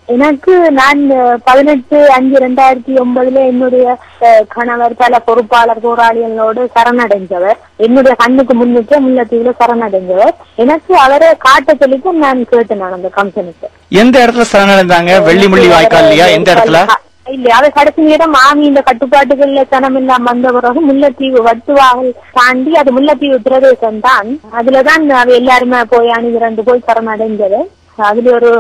எனக்கு நான் 18/5/2009 என்னுடைய கணவர் பல பொறுப்பாளர் போராளிகளோடு சரணடைஞ்சவர். என்னுடைய கண்ணுக்கு முன்னுக்கு முல்லைத்தீவுல சரணடைஞ்சவர். எனக்கு அவரை காட்ட சொல்லிட்டு நான் கேட்டேன் அந்த கம்பெனிக்கு. எந்த இடத்துல சரணடைந்தாங்க? வெள்ளிமுள்ளி வாய்க்கால்லையா? எந்த இடத்துல? இல்ல, அதை கடைசி நேரம் மாமி இந்த கட்டுப்பாட்டுகள்ல சனம் எல்லாம் வந்த பிறகு முல்லைத்தீவு வட்டுவாகல் தாண்டி அது முல்லைத்தீவு பிரதேசம் தான். அதுலதான் எல்லாருமே போய் அணிதிரண்டு போய் சரணடைஞ்சது. அதுல ஒரு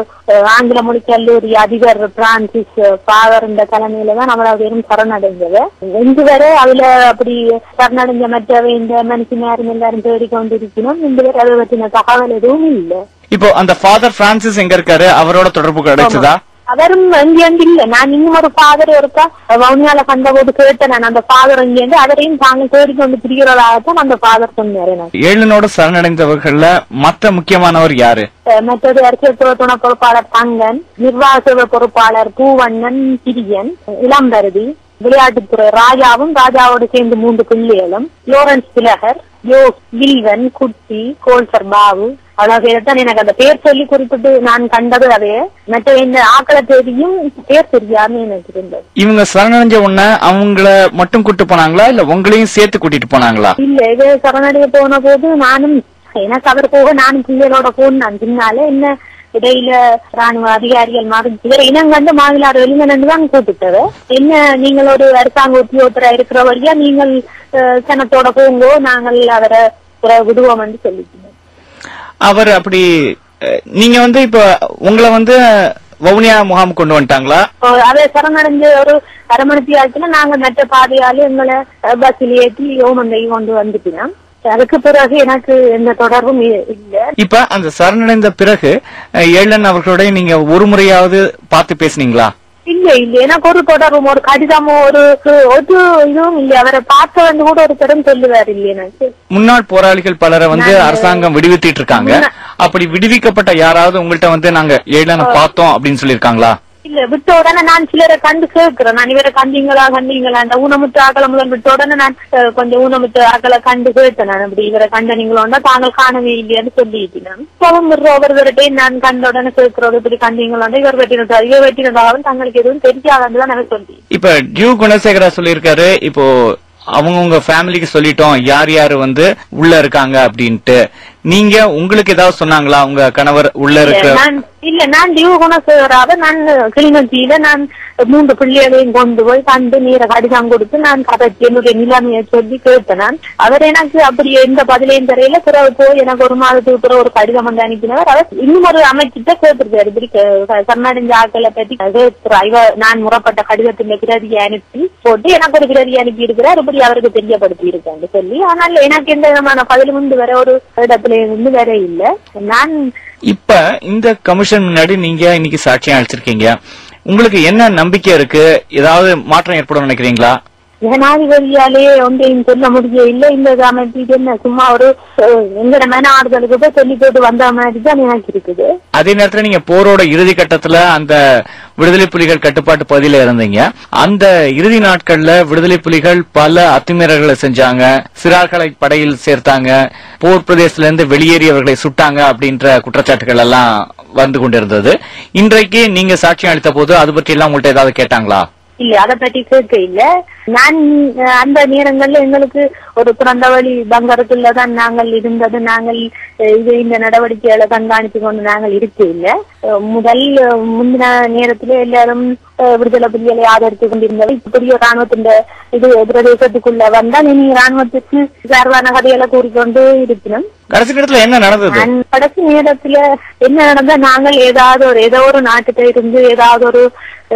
ஆங்கில மொழி கல்லூரி அதிபர் பிரான்சிஸ் பாவர் இந்த தலைமையில தான் நம்மள வெறும் சரணடைஞ்சது. இன்று வரை அதுல அப்படி சரணடைஞ்ச மற்றவை இந்த மனுஷனாரும் எல்லாரும் தேடிக்கொண்டிருக்கணும். இன்று வரை அதை பற்றின தகவல் எதுவும் இல்லை. இப்போ அந்த ஃபாதர் பிரான்சிஸ் எங்க இருக்காரு? அவரோட தொடர்பு கிடைச்சதா? அவரும் எங்கேருந்து இல்ல. நான் இன்னும் ஒரு ஃபாதர் ஒருக்கா வவுனியால கண்ட போது கேட்டேன். நான் அந்த ஃபாதர் எங்கேருந்து அவரையும் தாங்கள் தேடிக்கொண்டு திரிகிறதாகத்தான் அந்த ஃபாதர் சொன்னாரு. ஏழனோட சரணடைந்தவர்கள்ல மற்ற முக்கியமானவர் யாரு? மற்றது அரசியல் துறை துணை பொறுப்பாளர் தங்கன், நிர்வாக சேவை பொறுப்பாளர் பூவண்ணன், பிரியன், இளம்பருதி, விளையாட்டுத்துறை ராஜாவும் ராஜாவோடு சேர்ந்து 3 பிள்ளைகளும், லோரன்ஸ் திலகர், யோஸ், வில்வன், குட்டி, கோல்சர் பாபு. அவ்வளவுதான் எனக்கு அந்த பேர் சொல்லி குறிப்பிட்டு நான் கண்டது. அதே மற்ற இந்த ஆக்கள தேதியும் பேர் தெரியாம எனக்கு இருந்தது. இவங்க சரணடைஞ்ச உடனே அவங்கள மட்டும் கூட்டு போனாங்களா இல்ல உங்களையும் சேர்த்து கூட்டிட்டு போனாங்களா? இல்ல, இது சரணடைய போன போது நானும் எனக்கு அவர் போக நானும் பிள்ளைகளோட போனேன். பின்னால என்ன இடையில ராணுவ அதிகாரிகள் மாதிரி இவரை இனம் கண்டு மாநில வெளிநடந்து தான் கூப்பிட்டது. என்ன நீங்கள் ஒரு அரசாங்க உத்தியோகத்தரா இருக்கிற வழியா நீங்கள் சனத்தோட போங்கோ, நாங்கள் அவரை விடுவோம் என்று சொல்லிட்டோம். அவர் அப்படி நீங்க இப்ப உங்களை வவுனியா முகாம் கொண்டு வந்துட்டாங்களா? அதை சரணடைஞ்ச ஒரு அரை மணி நேரத்துல நாங்க மற்ற பாதையால எங்களை பஸ்ஸில் ஏற்றி ஓமந்தை கொண்டு வந்துட்டோம். அதுக்கு பிறகு எனக்கு எந்த தொடர்பும் இல்ல. இப்ப அந்த சரணடைந்த பிறகு ஏழன் அவர்களோட நீங்க ஒரு முறையாவது பார்த்து பேசுனீங்களா? இல்ல இல்ல, எனக்கு ஒரு தொடர்பும் ஒரு கடிதமோ ஒரு இதுவும் இல்ல. அவரை பார்த்த வந்து கூட ஒரு பெரும் சொல்லுவார் இல்ல. எனக்கு முன்னாள் போராளிகள் பலரை அரசாங்கம் விடுவித்திட்டு இருக்காங்க. அப்படி விடுவிக்கப்பட்ட யாராவது உங்கள்கிட்ட நாங்க ஏழனை பார்த்தோம் அப்படின்னு சொல்லிருக்காங்களா? இல்ல, விட்ட உடனே நான் சிலரை கண்டு கேட்கிறேன். நான் இவரை கண்டீங்களா அந்த ஊனமுற்ற ஆக்களை முதல் விட்ட உடனே நான் கொஞ்சம் ஊனமுற்ற ஆக்களை கண்டு கேட்டேன். நான் அப்படி இவரை கண்ட நீங்களோட தாங்கள் காணவே இல்லையான்னு சொல்லிட்டேன். ஒவ்வொருவர்கிட்டையும் நான் கண்ட உடனே கேட்கிறோம், இப்படி கண்டீங்களா இவர் வெட்டினதாகவும் தங்களுக்கு எதுவும் தெரியாதுதான் எனக்கு சொல்லி. இப்ப டியூ குணசேகரா சொல்லியிருக்காரு, இப்போ அவங்க ஃபேமிலிக்கு சொல்லிட்டோம் யார் யாரு உள்ள இருக்காங்க அப்படின்ட்டு. நீங்க உங்களுக்கு ஏதாவது சொன்னாங்களா உங்க கணவர் உள்ள இருக்க? இல்ல, நான் டியூ குணசேகராக நான் கிளிநொச்சியில நான் 3 பிள்ளைகளையும் கொண்டு போய் கண்டு நீரை கடிதம் கொடுத்து நான் கதைச்சு என்னுடைய நிலைமையை சொல்லி கேட்டேன். அவர் எனக்கு அப்படி எந்த பதிலையும் தெரியல. பிறகு போய் எனக்கு ஒரு மாதத்துக்கு பிறகு ஒரு கடிதம் அனுப்பினவர். அவர் இன்னும் ஒரு அமைச்சிட்ட கேட்டிருக்காரு, இப்படி சரணடைஞ்ச ஆக்களை பற்றி நான் முறப்பட்ட கடிதத்தின் பிரதியை அனுப்பி போட்டு எனக்கு ஒரு பிரதியை அனுப்பி இருக்கிறார். இப்படி அவருக்கு தெரியப்படுத்தி இருக்காங்க சொல்லி. ஆனால் எனக்கு எந்த விதமான பதிலும் வர ஒரு இடத்துல இருந்து வேற இல்ல. நான் இப்ப இந்த கமிஷன் முன்னாடி நீங்க இன்னைக்கு சாட்சியம் அளிச்சிருக்கீங்க. உங்களுக்கு என்ன நம்பிக்கை இருக்கு? ஏதாவது மாற்றம் ஏற்படும் நினைக்கிறீங்களா? ஜனாதிபதியாலே ஒன்றையும் சொல்ல முடிய இல்ல. இந்த அமைப்புக்கு என்ன சும்மா ஒரு எங்கட மன ஆறுதலுக்கு போய் சொல்லி போட்டு வந்த மாதிரி தான் எனக்கு இருக்குது. அதே நேரத்துல நீங்க போரோட இறுதி கட்டத்துல அந்த விடுதலை புலிகள் கட்டுப்பாட்டு பகுதியில இருந்தீங்க. அந்த இறுதி நாட்கள்ல விடுதலை புலிகள் பல அத்துமீறல்களை செஞ்சாங்க, சிறார்களை படையில் சேர்த்தாங்க, போர் பிரதேசத்துல இருந்து வெளியேறியவர்களை சுட்டாங்க அப்படின்ற குற்றச்சாட்டுகள் எல்லாம் வந்து கொண்டிருந்தது. இன்றைக்கு நீங்க சாட்சியம் அளித்த போது அது பற்றி எல்லாம் உங்கள்கிட்ட ஏதாவது கேட்டாங்களா? இல்ல, அதை பற்றி கேட்க இல்ல. நான் அந்த நேரங்கள்ல எங்களுக்கு ஒரு பிறந்த வழி பங்கரத்துள்ளதான் நாங்கள் இருந்தது. நாங்கள் இந்த நடவடிக்கைகளை கண்காணித்து கொண்டு நாங்கள் இருக்க இல்ல. முந்தின நேரத்துல எல்லாரும் விடுதலை புலிகளை ஆதரித்து கொண்டிருந்தது. இப்படியோ ராணுவத்தின் இது பிரதேசத்துக்குள்ள வந்தால் இனி ராணுவத்துக்கு சார்பான கதைகளை கூறிக்கொண்டு இருக்கணும். கடைசி நேரத்துல என்ன நடந்தது? கடைசி நேரத்துல என்ன நடந்தா நாங்கள் ஏதோ ஒரு நாட்டுல இருந்து ஏதாவது ஒரு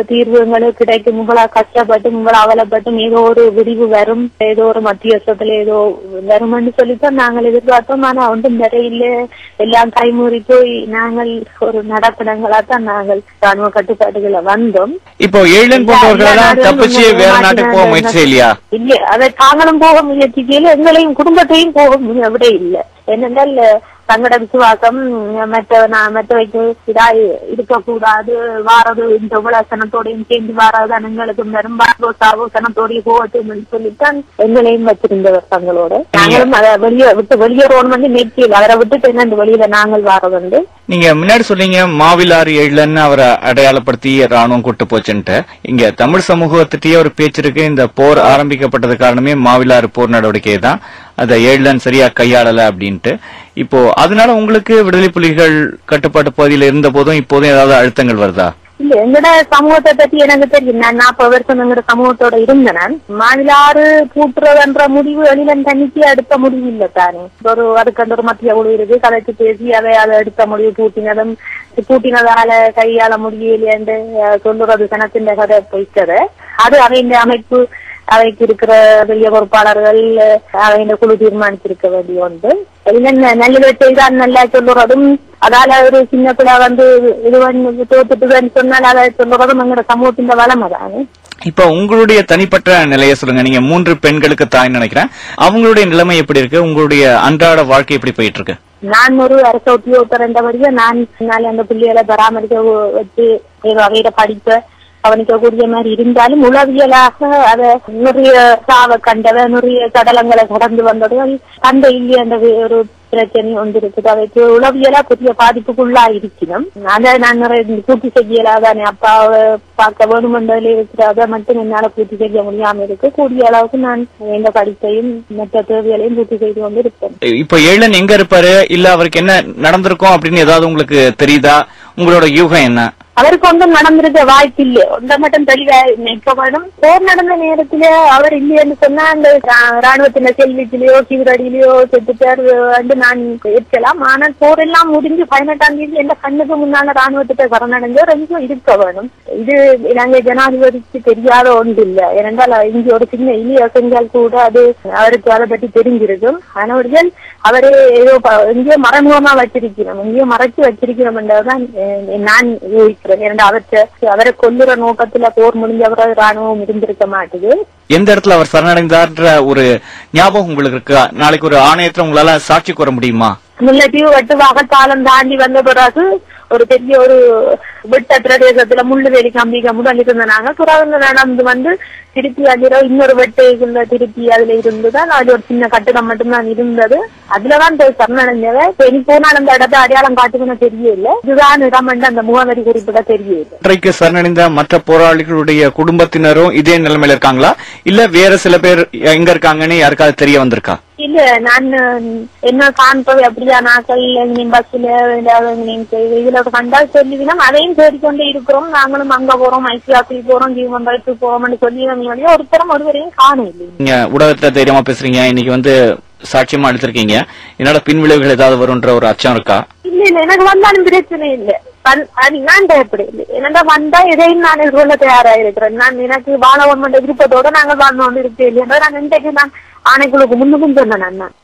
தீர்வு எங்களுக்கு கிடைக்கும், உங்களா கஷ்டப்பட்டு உங்களை அவலப்பட்டும் ஏதோ ஒரு விரிவு வரும், ஏதோ ஒரு மத்தியஸ்தத்துல ஏதோ வரும்னு சொல்லித்தான் நாங்கள் எதிர்பார்த்தோம். ஆனா ஒன்றும் நிறையில எல்லாம் கைமூறி போய் நாங்கள் ஒரு நடப்படங்களாத்தான் நாங்கள் ராணுவ கட்டுப்பாடுகளை வந்தோம். இப்போ ஏழன் போன்றவர்கள் தப்பிச்சு வேற நாட்டுக்கு போக முயற்சி இல்லையா? இல்ல, அதை தாங்களும் போக முயற்சிக்கல, எங்களையும் குடும்பத்தையும் போக விட இல்ல. என்னென்றால் தங்கட விசுவாசம் மற்றவைக்கு இதா இருக்கக்கூடாது, வாரது இந்த உலசனத்தோடையும் சேர்ந்து வாரதான் எங்களுக்கு வரும், சனத்தோடைய போகட்டும் சொல்லித்தான் எங்களையும் வச்சிருந்தவர் தங்களோட. நாங்களும் அதை வெளியேறோம் நெற்றியில் அவரை விட்டுட்டு என்ன வெளியில நாங்கள் வாரதுண்டு. நீங்க முன்னாடி சொன்னீங்க மாவிலாறு எழிலன்னு அவரை அடையாளப்படுத்தி ராணுவம் கூட்டு போச்சுன்ட்டு. இங்க தமிழ் சமூகத்திட்டே ஒரு பேச்சு இருக்கு, இந்த போர் ஆரம்பிக்கப்பட்டது காரணமே மாவிலாறு போர் நடவடிக்கை தான், அத எழிலன் சரியா கையாளல அப்படின்ட்டு. இப்போ அதனால உங்களுக்கு விடுதலை புலிகள் கட்டுப்பாட்டு பகுதியில் இருந்த போதும் இப்போதும் ஏதாவது அழுத்தங்கள் வருதா? இல்ல, எங்கட சமூகத்தை பத்தி எனக்கு தெரியும். நான் 40 வருஷம் எங்கட சமூகத்தோட இருந்தேன். மாவிலாறு பூட்டுறதுன்ற முடிவு எழிலன் தனிக்கு எடுத்த முடிவு இல்ல தானே. அதுக்கு ஒரு மத்திய குழு இருக்கு, கதைச்சு பேசி அதை எடுத்த முடிவு பூட்டினதால கையாள முடியலையென்று சொல்லுறது சனத்தின் கதை போய்க்கதை. அது அவைந்த அமைப்பு, அவைக்கு இருக்கிற பெரிய பொறுப்பாளர்கள் அவைந்த குழு தீர்மானிச்சிருக்க வேண்டிய ஒன்று. நல்ல செய்தான் நல்லா சொல்லுறதும், அதால ஒரு சின்ன பிள்ளை இது தோத்துட்டுன்னு சொன்னால் அதை சொல்லுறதும் எங்கட சமூகத்தின் வளமை தானே. இப்ப உங்களுடைய தனிப்பட்ட நிலைய சொல்லுங்க. நீங்க 3 பெண்களுக்கு தாய் நினைக்கிறேன், அவங்களுடைய நிலைமை எப்படி இருக்கு? உங்களுடைய அன்றாட வாழ்க்கை எப்படி போயிட்டு இருக்கு? நான் ஒரு அரச உத்தியோகத்தர் என்ற வரைக்கும் நான் அந்த பிள்ளைகளை பராமரிக்க வச்சு வகையில படிப்ப கவனிக்கக்கூடிய மாதிரி இருந்தாலும் உளவியலாக அதை நிறைய சாவ கண்டவ நிறைய சடலங்களை கடந்து வந்தது கண்ட இல்லைய அந்த ஒரு பிரச்சனை ஒன்று இருக்குது. அவைக்கு உளவியலா பெரிய பாதிப்புக்குள்ளா இருக்கணும். அதை நான் நிறைய பூர்த்தி செய்யலாதானே, அப்பாவை பார்க்க வேணுமென்றதுல இருக்கிற அதை மட்டும் என்னால பூர்த்தி செய்ய முடியாம இருக்கு. கூடிய அளவுக்கு நான் எந்த படிப்பையும் மற்ற தேவைகளையும் பூர்த்தி செய்து கொண்டு இருப்பேன். இப்ப எழிலன் எங்க இருப்பாரு, இல்ல அவருக்கு என்ன நடந்திருக்கும் அப்படின்னு ஏதாவது உங்களுக்கு தெரியுதா? உங்களோட யூகம் என்ன? அவருக்கு ஒன்றும் நடந்திருக்க வாய்ப்பு இல்லை, ஒன்றை மட்டும் தெளிவா நிற்க வேண்டும். போர் நடந்த நேரத்துல அவர் இல்லைன்னு சொன்னா அந்த ராணுவத்தின செல்வித்திலேயோ சீரடியிலேயோ செத்துட்டார் நான் ஏற்கலாம். ஆனால் போர் எல்லாம் முடிஞ்சு 18ஆம் தேதி எந்த கண்ணுக்கு முன்னால ராணுவத்திட்ட சரணடைஞ்சோ ரெண்டும் இருக்க வேணும். இது இலங்கை ஜனாதிபதிக்கு தெரியாத ஒன்று இல்லை. ஏனென்றால் இங்கே ஒரு சின்ன இலிய செஞ்சால் கூட அது அவருக்கு அதை பற்றி தெரிஞ்சிருக்கும். ஆனால் அவரே ஏதோ எங்கேயோ மறைமுகமா வச்சிருக்கிறோம், எங்கேயோ மறைச்சு வச்சிருக்கிறோம் என்றதான் நான் யோசிக்கிறேன். அவரை கொல்லுற நோக்கத்துல போர் முடிஞ்சவரை ராணுவம் இருந்திருக்க மாட்டுது. எந்த இடத்துல அவர் சரணடைந்தார்ன்ற ஒரு ஞாபகம் உங்களுக்கு இருக்கா? நாளைக்கு ஒரு ஆணையத்துல உங்களால சாட்சி கூற முடியுமா? முல்லைத்தீவு வெட்டுவாக காலம் தாண்டி வந்த பிறகு ஒரு பெரிய ஒரு விட்ட பிரதேசத்துல முள்ளுவேலி கம்பிக்க முதல் இருந்தாங்க. புறாங்க நடந்து திருப்பி அதில் இன்னொரு வெட்டைக்குள்ள திருப்பி அதுல இருந்துதான் அது ஒரு சின்ன கட்டிடம் மட்டும்தான் இருந்தது. அதுலதான் போய் சரணடைஞ்சவ. இனி போனால் அந்த இடத்த அடையாளம் காட்டுக்குன்னு தெரியல. இதுதான் இடம் அந்த முகவரி குறிப்பிட தெரியல. இன்றைக்கு சரணடைந்த மற்ற போராளிகளுடைய குடும்பத்தினரும் இதே நிலைமையில இருக்காங்களா, இல்ல வேற சில பேர் எங்க இருக்காங்கன்னு யாருக்காவது தெரிய வந்திருக்கா? இல்ல, நான் என்ன காண்பவை அப்படியா நாக்கள் பஸ்ல இதுல கண்டால் சொல்லிவினோம். அதையும் தேடிக்கொண்டே இருக்கிறோம். நாங்களும் அங்க போறோம், ஐசிஆசி போறோம், ஜீவன் பயிற்சி போறோம்னு சொல்லி ஒருவரையும் காண இல்லை. நீங்க ஊடகத்துல தைரியமா பேசுறீங்க, இன்னைக்கு சாட்சியமா எடுத்திருக்கீங்க. என்னோட பின்விளைவுகள் ஏதாவது வரும்ன்ற ஒரு அச்சம் இருக்கா? இல்ல இல்ல, எனக்கு வந்தாலும் பிரச்சனை இல்லை. நான் பயப்படவில்லை. என்னடா வந்தா எதையும் நான் எதிர்கொள்ள தயாரா இருக்கிறேன். நான் எனக்கு வாழ ஒன்று விருப்பத்தோட நாங்கள் வாழ்ந்து கொண்டு இருப்பேன் இல்லையா. நான் இன்றைக்கு நான் ஆணைக்குழுக்கு முன்னுக்கும் சொன்னேன். நான்